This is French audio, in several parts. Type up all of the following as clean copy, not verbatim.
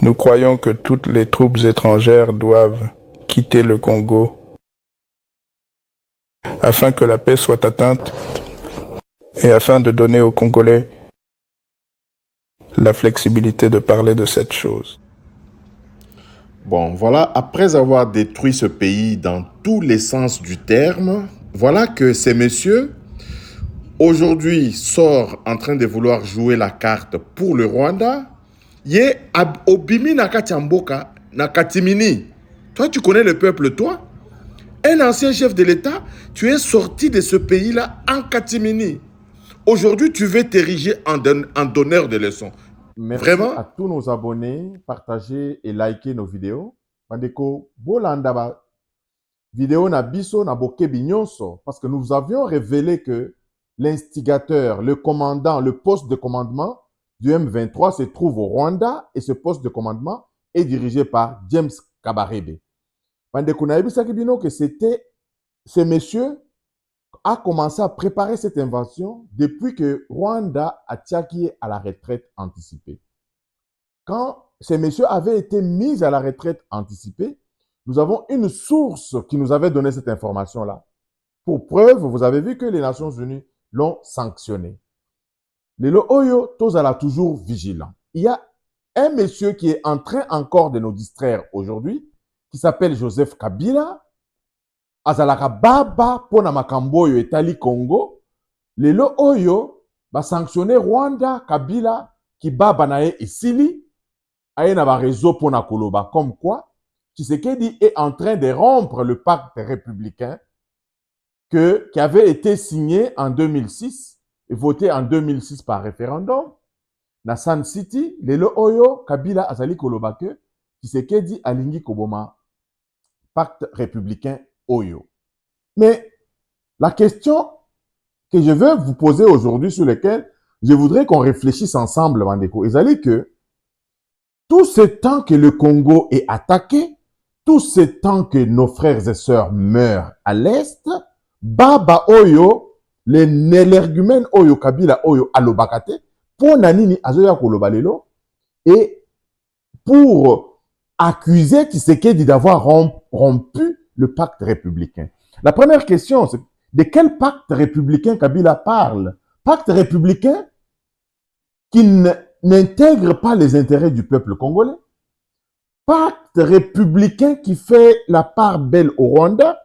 Nous croyons que toutes les troupes étrangères doivent quitter le Congo afin que la paix soit atteinte et afin de donner aux Congolais la flexibilité de parler de cette chose. Bon, voilà, après avoir détruit ce pays dans tous les sens du terme, voilà que ces messieurs, aujourd'hui, sort en train de vouloir jouer la carte pour le Rwanda. Yé Obimi Nakatiamboka, Nakatimini. Toi, tu connais le peuple, toi? Un ancien chef de l'État, tu es sorti de ce pays-là en catimini. Aujourd'hui, tu veux t'ériger en donneur de leçons. Merci Vraiment? à tous nos abonnés, partagez et likez nos vidéos. Bandeko, bolanda ba vidéo na biso na bokebi nyonso, parce que nous avions révélé que l'instigateur, le commandant, le poste de commandement du M23 se trouve au Rwanda et ce poste de commandement est dirigé par James Kabarebe. Bandeko na yebisaki bino que c'était ce monsieur a commencé à préparer cette invasion depuis que Rwanda a tiaki à la retraite anticipée. Quand ces messieurs avaient été mis à la retraite anticipée, nous avons une source qui nous avait donné cette information-là. Pour preuve, vous avez vu que les Nations Unies l'ont sanctionné. Les Oyo, Tozala toujours vigilant. Il y a un monsieur qui est en train encore de nous distraire aujourd'hui, qui s'appelle Joseph Kabila, azalaka baba pona makambo oyo etali Congo. Lelo oyo ba sanctionné Rwanda, Kabila ki baba na ye esili aye na ba réseau pona koloba comme quoi Tshisekedi est en train de rompre le pacte républicain qui avait été signé en 2006 et voté en 2006 par référendum. Na Sun City, lelo oyo Kabila azali koloba que Tshisekedi alingi koboma pacte républicain Oyo. Mais la question que je veux vous poser aujourd'hui, sur laquelle je voudrais qu'on réfléchisse ensemble, Mandeko, est que tout ce temps que le Congo est attaqué, tout ce temps que nos frères et sœurs meurent à l'Est, Baba Oyo, l'énergumène Oyo Kabila Oyo Alobakate, pour Nanini Azoya Kolobalelo, et pour accuser Tshisekedi d'avoir rompu le pacte républicain. La première question, c'est de quel pacte républicain Kabila parle? Pacte républicain qui n'intègre pas les intérêts du peuple congolais. Pacte républicain qui fait la part belle au Rwanda.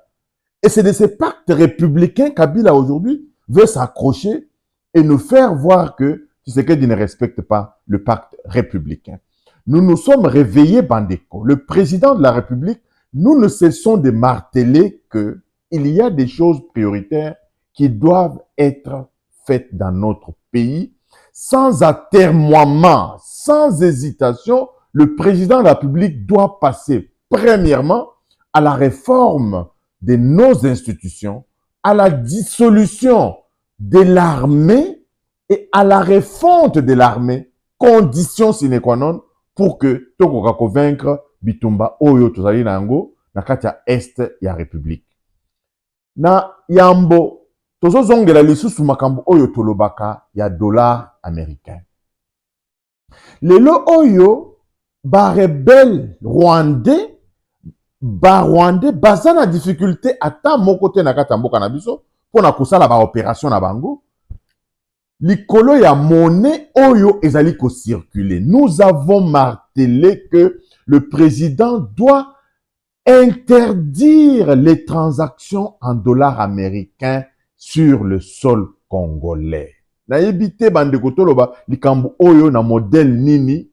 Et c'est de ces pactes républicains Kabila aujourd'hui veut s'accrocher et nous faire voir que Tshisekedi ne respecte pas le pacte républicain. Nous nous sommes réveillés, Bandeko. Le président de la République, nous ne cessons de marteler qu'il y a des choses prioritaires qui doivent être faites dans notre pays. Sans atermoiement, sans hésitation, le président de la République doit passer premièrement à la réforme de nos institutions, à la dissolution de l'armée et à la refonte de l'armée, condition sine qua non pour que tokoka convaincre bitumba oyo tozali nango na kati ya est ya république. Na yambo tozozongela lisusu makambo oyo tolobaka ya dollar américain. Lelo oyo ba rebelle rwandais baza na difficulté ata moko te na kati ya mboka na biso pona kosala ba opération na bango. Likolo ya monnaie oyo ezali ko circuler. Nous avons martelé que le président doit interdire les transactions en dollars américains sur le sol congolais. Na yebite bandeko toloba likambo oyo na modèle nini.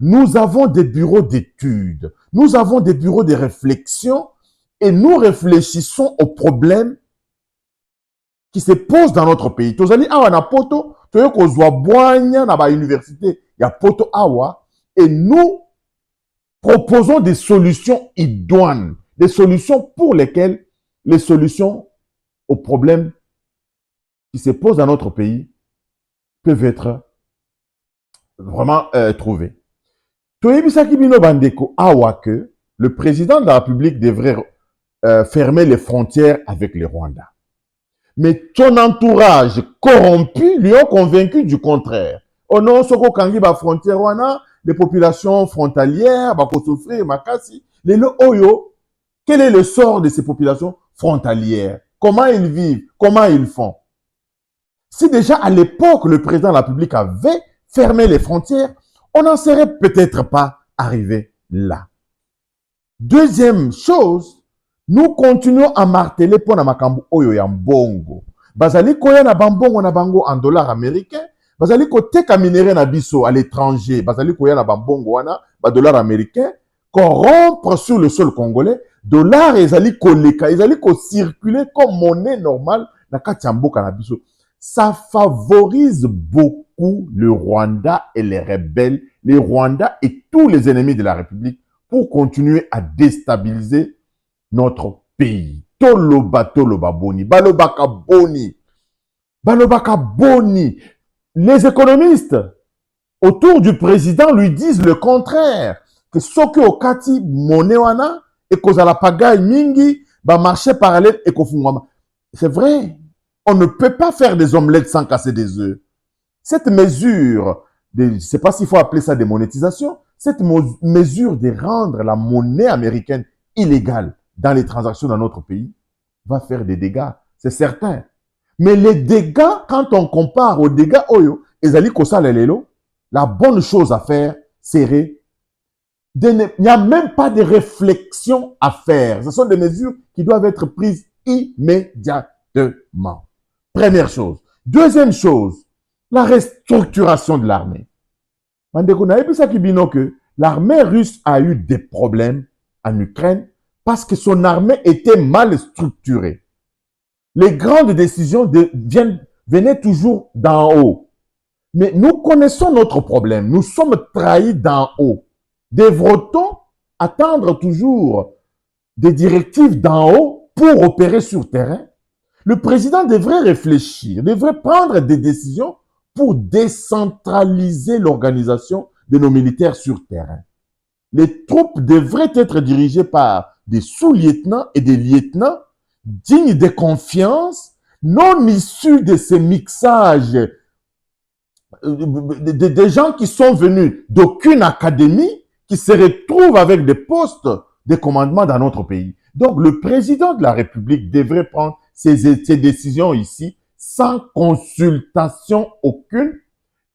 Nous avons des bureaux d'études, nous avons des bureaux de réflexion et nous réfléchissons aux problèmes qui se posent dans notre pays. Tozali awa na poto, toyo kozwa bwanya na ba université ya poto awa, et nous proposons des solutions idoines, des solutions pour lesquelles les solutions aux problèmes qui se posent dans notre pays peuvent être vraiment trouvées. Toyebisaki bino bandeko awa que le président de la République devrait fermer les frontières avec le Rwanda. Mais ton entourage corrompu lui ont convaincu du contraire. Oh non, soko kangi ba frontière wana, les populations frontalières, bako souffrir, makasi. Lelo oyo, quel est le sort de ces populations frontalières? Comment ils vivent? Comment ils font? Si déjà à l'époque, le président de la République avait fermé les frontières, on n'en serait peut-être pas arrivé là. Deuxième chose, nous continuons à marteler pour na makambo oyo ya mbongo. Bazali koya na bambongo na bango en dollars américains, bazali ko teka minéraux na biso à l'étranger, bazali koya na bambongo wana, ba dollars américains, corrompre sur le sol congolais, dollars ezali koleka, ezali ko circuler comme monnaie normale na kati ya mboka na biso. Ça favorise beaucoup le Rwanda et les rebelles, les Rwandais et tous les ennemis de la République pour continuer à déstabiliser notre pays. Toloba boni, balobaka boni, balobaka boni. Les économistes autour du président lui disent le contraire, que soki okati monnaie wana et kozala pagaille mingi, ba marché parallèle et kofungwama. C'est vrai. On ne peut pas faire des omelettes sans casser des œufs. Cette mesure, je ne sais pas s'il faut appeler ça démonétisation, cette mesure de rendre la monnaie américaine illégale dans les transactions dans notre pays va faire des dégâts, c'est certain. Mais les dégâts, quand on compare aux dégâts oyo, ezali kosala lelo, la bonne chose à faire serait il n'y a même pas de réflexion à faire. Ce sont des mesures qui doivent être prises immédiatement. Première chose. Deuxième chose, la restructuration de l'armée. L'armée russe a eu des problèmes en Ukraine parce que son armée était mal structurée. Les grandes décisions venaient toujours d'en haut. Mais nous connaissons notre problème. Nous sommes trahis d'en haut. Devrait-on attendre toujours des directives d'en haut pour opérer sur terrain? Le président devrait réfléchir, devrait prendre des décisions pour décentraliser l'organisation de nos militaires sur terrain. Les troupes devraient être dirigées par des sous-lieutenants et des lieutenants dignes de confiance, non issus de ces mixages, des gens qui sont venus d'aucune académie, qui se retrouvent avec des postes de commandement dans notre pays. Donc, le président de la République devrait prendre ces décisions ici sans consultation aucune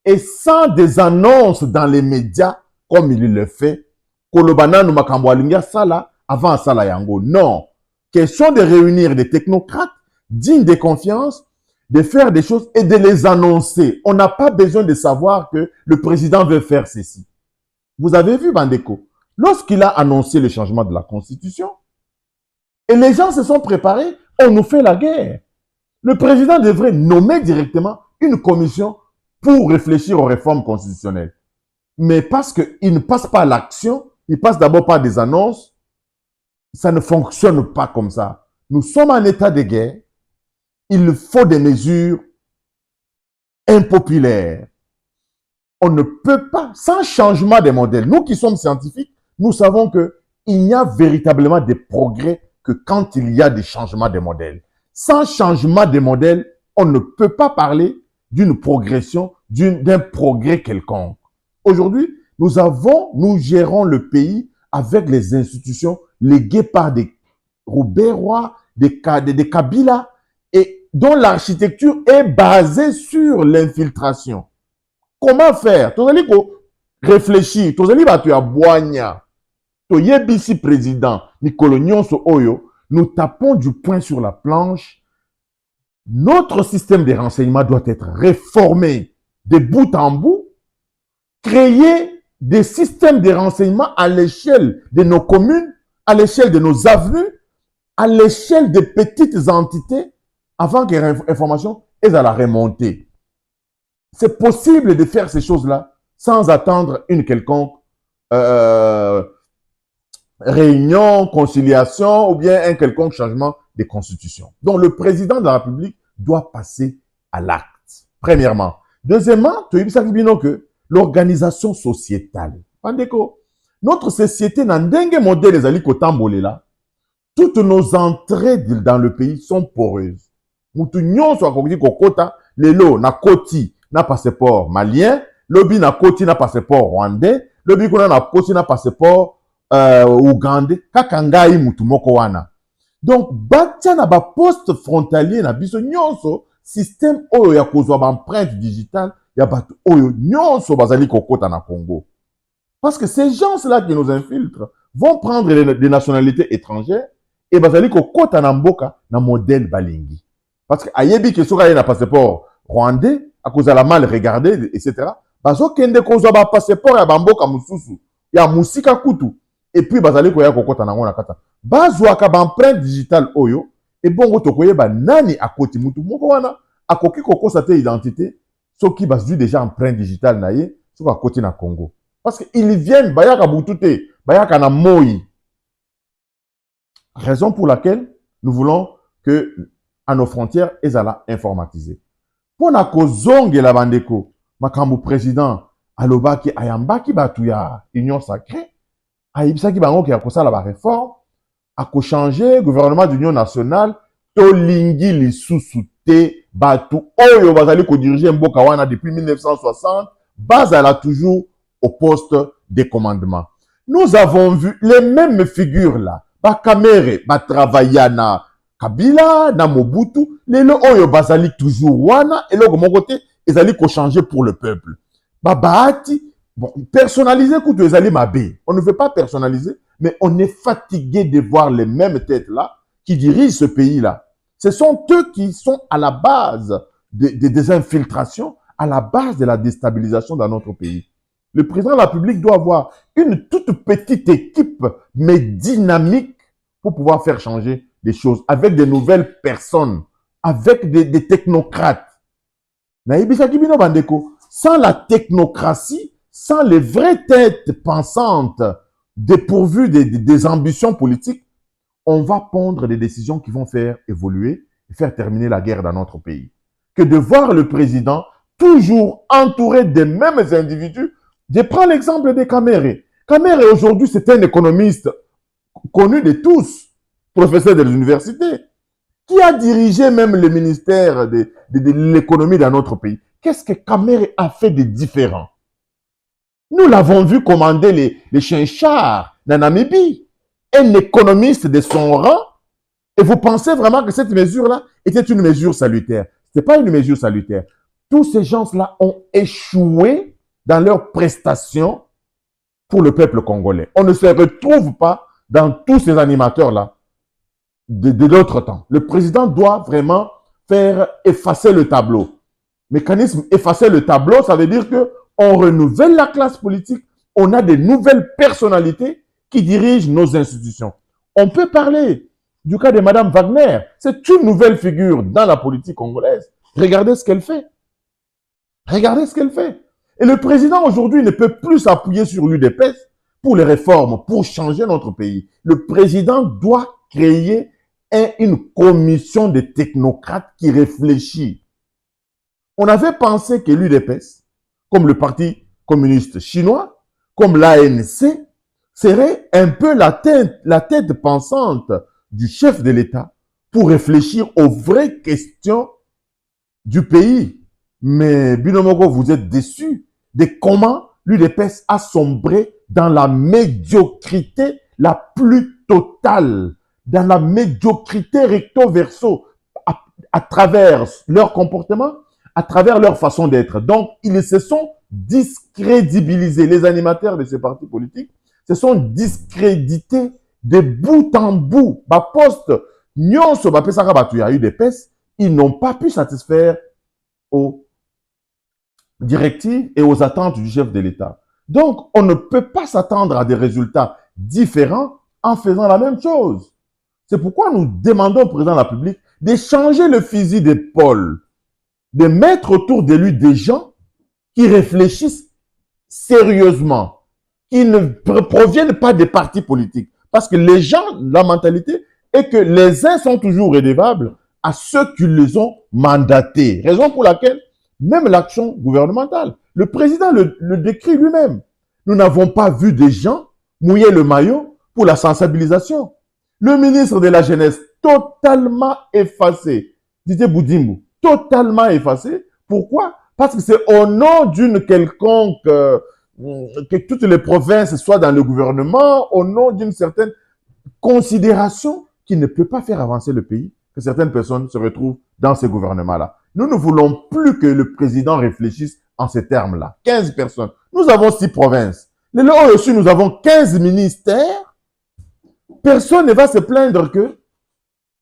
et sans des annonces dans les médias comme il le fait. Kolobana no makambo alinga sala avant sala yango. Non. Question de réunir des technocrates dignes de confiance, de faire des choses et de les annoncer. On n'a pas besoin de savoir que le président veut faire ceci. Vous avez vu Bandeko, lorsqu'il a annoncé le changement de la Constitution, et les gens se sont préparés, on nous fait la guerre. Le président devrait nommer directement une commission pour réfléchir aux réformes constitutionnelles. Mais parce qu'il ne passe pas à l'action, il passe d'abord par des annonces, ça ne fonctionne pas comme ça. Nous sommes en état de guerre, il faut des mesures impopulaires. On ne peut pas, sans changement des modèles, nous qui sommes scientifiques, nous savons qu'il n'y a véritablement des progrès que quand il y a des changements de modèles. Sans changement de modèle, on ne peut pas parler d'une progression, d'un progrès quelconque. Aujourd'hui, nous gérons le pays avec les institutions léguées par des Roubaix-Rois, des Kabila, et dont l'architecture est basée sur l'infiltration. Comment faire? Tozali ko réfléchir, tozali batu ya boanya. Toyebisi président Mikolo Nyonso Oyo, nous tapons du poing sur la planche. Notre système de renseignement doit être réformé de bout en bout. Créer des systèmes de renseignement à l'échelle de nos communes, à l'échelle de nos avenues, à l'échelle des petites entités, avant que l'information ait à la remonter. C'est possible de faire ces choses-là sans attendre une quelconque réunion, conciliation ou bien un quelconque changement de constitution. Donc, le président de la République doit passer à l'acte, premièrement. Deuxièmement, tu as que l'organisation sociétale. Notre société n'a pas modèle les ali kotambolela. Toutes nos entrées dans le pays sont poreuses. Mutu nyonso akoki kokota lelo na koti na passeport malien, lobi na koti na passeport rwandais, lobi kuna na posi na passeport Ougandais kaka ngai mutu moko wana. Donc batia na ba poste frontalier na biso nyonso système oyo ya kozwa ba empreinte digitale ya bato oyo nyonso bazali kokota na Congo. Parce que ces gens-là qui nous infiltrent vont prendre des nationalités étrangères et bazali kokota na mboka na modèle balingi. Parce que ayebi ke soka na passeport rwandais à cause de la mal regardé etc. Bazo kende kozwa ba passeport ya bamboka mususu ya musika kutu et puis bazali koya kokota na ngona kata. Bazwa ka ba empreinte digitale oyo et bongo tokoyeba nani akoti mutu moko wana akoki kokosa te identité soki bazwi déjà empreinte digitale na ye soki akoti na Congo. Parce qu'ils viennent, bayaka boutute, bayaka na moi. Raison pour laquelle nous voulons que à nos frontières, ils allaient informatiser. Pour na kozonge la bandeko, makambu président, alobaki ayambaki batuya union sacrée, ayibisaki bango ki akosala ba réforme, ako changer gouvernement d'union nationale, tolingi lisusu te batu oyo bazali ko diriger mboka wana depuis 1960, bazala toujours au poste des commandements. Nous avons vu les mêmes figures là. Bakamere, Batravayana, Kabila, na Mobutu, les oyo bazali toujours wana, et là, de mon côté, ils allaient changer pour le peuple. Babati, bon, personnaliser coup de zali mabé. On ne veut pas personnaliser, mais on est fatigué de voir les mêmes têtes là qui dirigent ce pays là. Ce sont eux qui sont à la base des infiltrations, à la base de la déstabilisation dans notre pays. Le président de la République doit avoir une toute petite équipe, mais dynamique, pour pouvoir faire changer les choses, avec des nouvelles personnes, avec des technocrates. Sans la technocratie, sans les vraies têtes pensantes, dépourvues des ambitions politiques, on va prendre des décisions qui vont faire évoluer et faire terminer la guerre dans notre pays. Que de voir le président toujours entouré des mêmes individus. Je prends l'exemple de Kamere. Kamere, aujourd'hui, c'est un économiste connu de tous, professeur de l'université, qui a dirigé même le ministère de l'économie dans notre pays. Qu'est-ce que Kamere a fait de différent? Nous l'avons vu commander les chiens-chars dans Namibie. Un économiste de son rang. Et vous pensez vraiment que cette mesure-là était une mesure salutaire? Ce n'est pas une mesure salutaire. Tous ces gens-là ont échoué dans leurs prestations pour le peuple congolais. On ne se retrouve pas dans tous ces animateurs-là de l'autre temps. Le président doit vraiment faire effacer le tableau. Mécanisme effacer le tableau, ça veut dire qu'on renouvelle la classe politique, on a des nouvelles personnalités qui dirigent nos institutions. On peut parler du cas de Mme Wagner. C'est une nouvelle figure dans la politique congolaise. Regardez ce qu'elle fait. Regardez ce qu'elle fait. Et le président aujourd'hui ne peut plus s'appuyer sur l'UDPS pour les réformes, pour changer notre pays. Le président doit créer une commission de technocrates qui réfléchit. On avait pensé que l'UDPS, comme le Parti communiste chinois, comme l'ANC, serait un peu la tête pensante du chef de l'État pour réfléchir aux vraies questions du pays. Mais Binomoko, vous êtes déçus de comment l'UDPS a sombré dans la médiocrité la plus totale, dans la médiocrité recto verso, à travers leur comportement, à travers leur façon d'être. Donc, ils se sont discrédibilisés. Les animateurs de ces partis politiques se sont discrédités de bout en bout. Ba poste, nyonso ba pesaka batu ya UDPS, ils n'ont pas pu satisfaire aux directives et aux attentes du chef de l'État. Donc, on ne peut pas s'attendre à des résultats différents en faisant la même chose. C'est pourquoi nous demandons au président de la République de changer le fusil d'épaule, de mettre autour de lui des gens qui réfléchissent sérieusement, qui ne proviennent pas des partis politiques. Parce que les gens, la mentalité est que les uns sont toujours redevables à ceux qui les ont mandatés. Raison pour laquelle, même l'action gouvernementale, le président le décrit lui-même. Nous n'avons pas vu des gens mouiller le maillot pour la sensibilisation. Le ministre de la Jeunesse, totalement effacé. Didier Boudimou, totalement effacé. Pourquoi? Parce que c'est au nom d'une quelconque que toutes les provinces soient dans le gouvernement au nom d'une certaine considération qui ne peut pas faire avancer le pays, que certaines personnes se retrouvent dans ces gouvernements-là. Nous ne voulons plus que le président réfléchisse en ces termes-là. 15 personnes. Nous avons 6 provinces. Les lois aussi, nous avons 15 ministères. Personne ne va se plaindre que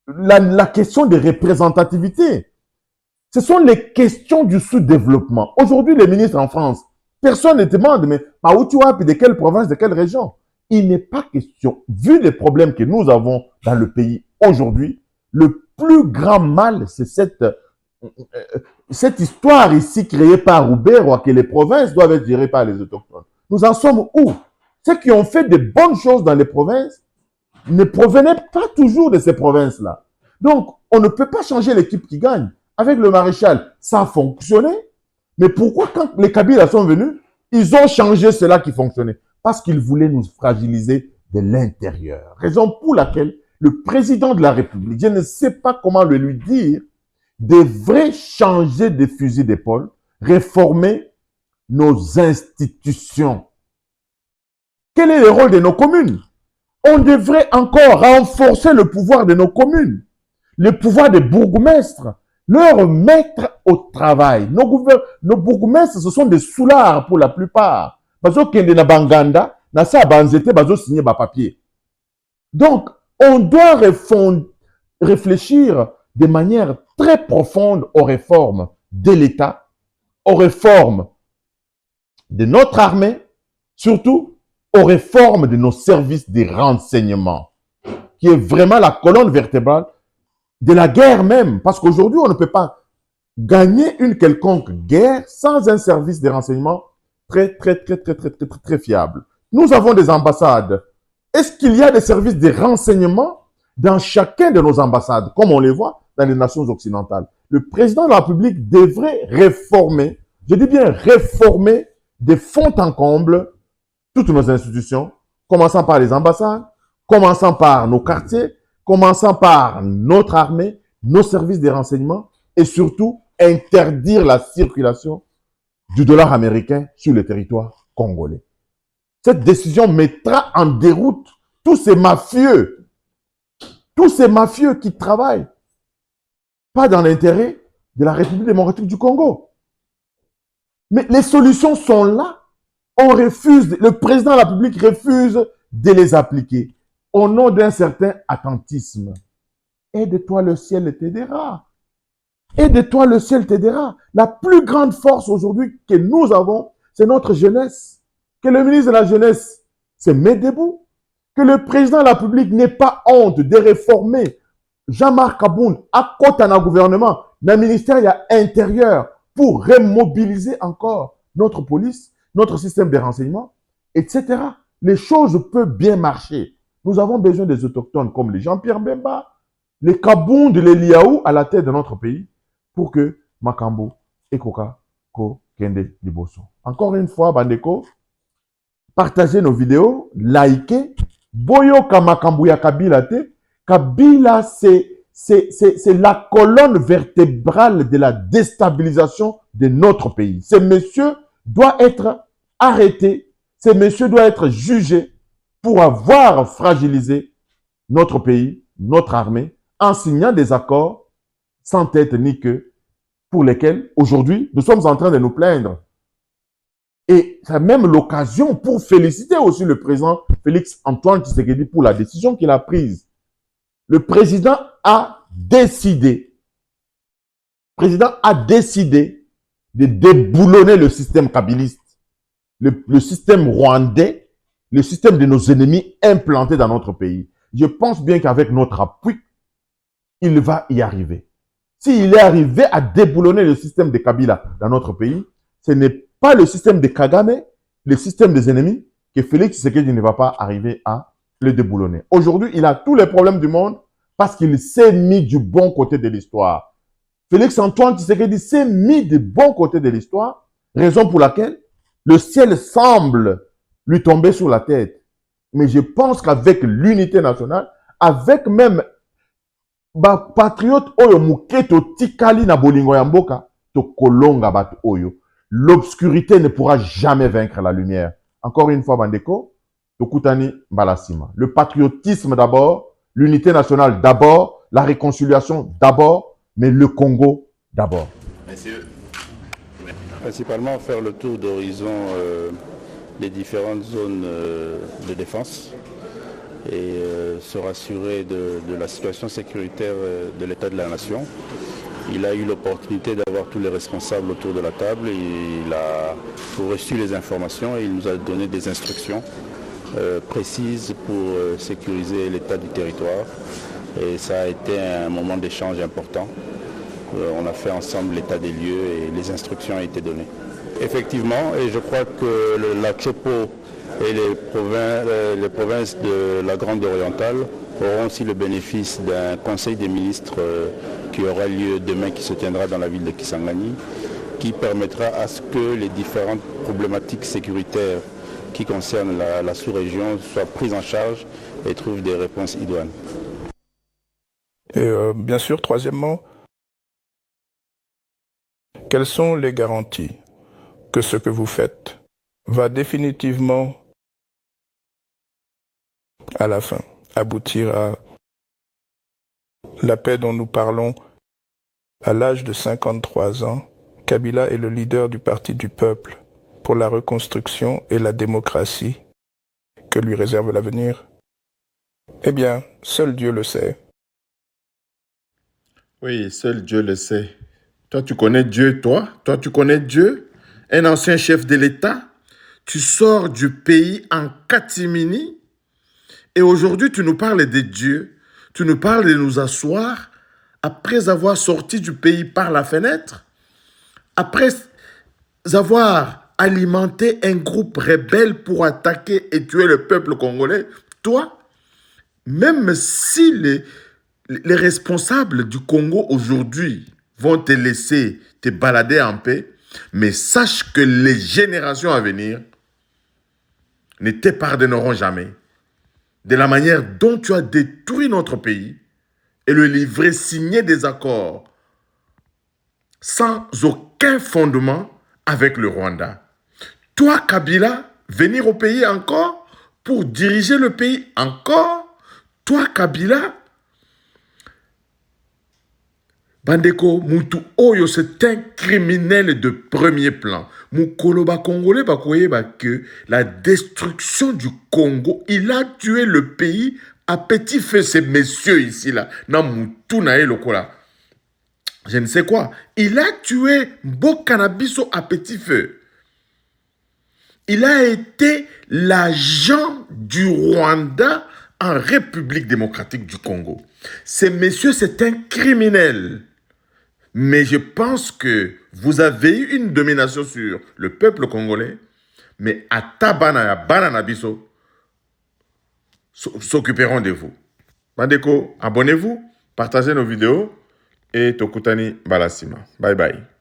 la question de représentativité. Ce sont les questions du sous-développement. Aujourd'hui, les ministres en France, personne ne demande, mais par où tu vas, puis de quelle province, de quelle région? Il n'est pas question, vu les problèmes que nous avons dans le pays aujourd'hui, le plus grand mal, c'est cette histoire ici créée par Roubert, que les provinces doivent être gérées par les autochtones. Nous en sommes où? Ceux qui ont fait de bonnes choses dans les provinces ne provenaient pas toujours de ces provinces-là. Donc, on ne peut pas changer l'équipe qui gagne. Avec le maréchal, ça a fonctionné. Mais pourquoi, quand les Kabila sont venus, ils ont changé cela qui fonctionnait? Parce qu'ils voulaient nous fragiliser de l'intérieur. Raison pour laquelle le président de la République, je ne sais pas comment le lui dire, devrait changer de fusil d'épaule, réformer nos institutions. Quel est le rôle de nos communes? On devrait encore renforcer le pouvoir de nos communes, le pouvoir des bourgmestres, leur mettre au travail. Nos bourgmestres, ce sont des soulards pour la plupart. Parce que na Banganda, na sa banzete, bazo signer ba papier. Donc, on doit réfléchir de manière très profonde aux réformes de l'État, aux réformes de notre armée, surtout aux réformes de nos services de renseignement, qui est vraiment la colonne vertébrale de la guerre même. Parce qu'aujourd'hui, on ne peut pas gagner une quelconque guerre sans un service de renseignement très fiable. Nous avons des ambassades. Est-ce qu'il y a des services de renseignement dans chacun de nos ambassades, comme on les voit dans les nations occidentales? Le président de la République devrait réformer, je dis bien réformer, de fond en comble, toutes nos institutions, commençant par les ambassades, commençant par nos quartiers, commençant par notre armée, nos services de renseignement, et surtout interdire la circulation du dollar américain sur le territoire congolais. Cette décision mettra en déroute tous ces mafieux qui travaillent pas dans l'intérêt de la République démocratique du Congo. Mais les solutions sont là. On refuse, le président de la République refuse de les appliquer au nom d'un certain attentisme. Aide-toi, le ciel t'aidera. Aide-toi, le ciel t'aidera. La plus grande force aujourd'hui que nous avons, c'est notre jeunesse. Que le ministre de la Jeunesse se mette debout. Que le président de la République n'ait pas honte de réformer Jean-Marc Aboun à côté d'un gouvernement, d'un ministère intérieur pour remobiliser encore notre police, notre système de renseignement, etc. Les choses peuvent bien marcher. Nous avons besoin des autochtones comme les Jean-Pierre Bemba, les Kabound, les Liaou à la tête de notre pays pour que Makambo et Koka Ko Kende Liboso. Encore une fois, Bandeko, partagez nos vidéos, likez. Boyoka Makambo ya Kabila te. Kabila, c'est la colonne vertébrale de la déstabilisation de notre pays. Ce monsieur doit être arrêté. Ce monsieur doit être jugé pour avoir fragilisé notre pays, notre armée, en signant des accords sans tête ni queue, pour lesquels, aujourd'hui, nous sommes en train de nous plaindre. Et c'est même l'occasion pour féliciter aussi le président Félix Antoine Tshisekedi pour la décision qu'il a prise. Le président a décidé de déboulonner le système kabiliste, le système rwandais, le système de nos ennemis implantés dans notre pays. Je pense bien qu'avec notre appui, il va y arriver. S'il est arrivé à déboulonner le système de Kabila dans notre pays, ce n'est pas le système de Kagame, le système des ennemis, que Félix Tshisekedi ne va pas arriver à le déboulonner. Aujourd'hui, il a tous les problèmes du monde parce qu'il s'est mis du bon côté de l'histoire. Félix Antoine Tshisekedi s'est mis du bon côté de l'histoire, raison pour laquelle le ciel semble lui tomber sur la tête. Mais je pense qu'avec l'unité nationale, avec même patriote oyo muketo tikali na bolingo ya mboka, to kolonga bato oyo. l'obscurité ne pourra jamais vaincre la lumière. Encore une fois, Bandeko, Tokutani Balasima. Le patriotisme d'abord, l'unité nationale d'abord, la réconciliation d'abord, mais le Congo d'abord. Messieurs. Principalement faire le tour d'horizon des différentes zones de défense et se rassurer de la situation sécuritaire de l'état de la nation. Il a eu l'opportunité d'avoir tous les responsables autour de la table. Il a reçu les informations et il nous a donné des instructions précises pour sécuriser l'état du territoire. Et ça a été un moment d'échange important. On a fait ensemble l'état des lieux et les instructions ont été données. Effectivement, et je crois que la Chopo et les provinces de la Grande Orientale auront aussi le bénéfice d'un conseil des ministres qui aura lieu demain, qui se tiendra dans la ville de Kisangani, qui permettra à ce que les différentes problématiques sécuritaires qui concernent la sous-région soient prises en charge et trouvent des réponses idoines. Et bien sûr, troisièmement, quelles sont les garanties que ce que vous faites va définitivement, à la fin, aboutir à la paix dont nous parlons? À l'âge de 53 ans, Kabila est le leader du Parti du peuple pour la reconstruction et la démocratie que lui réserve l'avenir. Eh bien, seul Dieu le sait. Oui, seul Dieu le sait. Toi, tu connais Dieu, toi? Toi, tu connais Dieu? Un ancien chef de l'État? Tu sors du pays en catimini et aujourd'hui, tu nous parles de Dieu. Tu nous parles de nous asseoir après avoir sorti du pays par la fenêtre, après avoir alimenté un groupe rebelle pour attaquer et tuer le peuple congolais. Toi, même si les responsables du Congo aujourd'hui vont te laisser te balader en paix, mais sache que les générations à venir ne te pardonneront jamais de la manière dont tu as détruit notre pays et le livret signé des accords sans aucun fondement avec le Rwanda. Toi, Kabila, venir au pays encore pour diriger le pays encore? Toi, Kabila, Bandeko, Moutou Oyo, c'est un criminel de premier plan. Moukoloba Congolais, que la destruction du Congo, il a tué le pays à petit feu, ces messieurs ici, là. Na Moutou Nae Lokola. Je ne sais quoi. Il a tué Bokanabiso à petit feu. Il a été l'agent du Rwanda en République démocratique du Congo. Ce monsieur, c'est un criminel. Mais je pense que vous avez eu une domination sur le peuple congolais, mais à Tabana et Bananabiso s'occuperont de vous. Bandeko, abonnez-vous, partagez nos vidéos et Tokutani Balasima. Bye bye.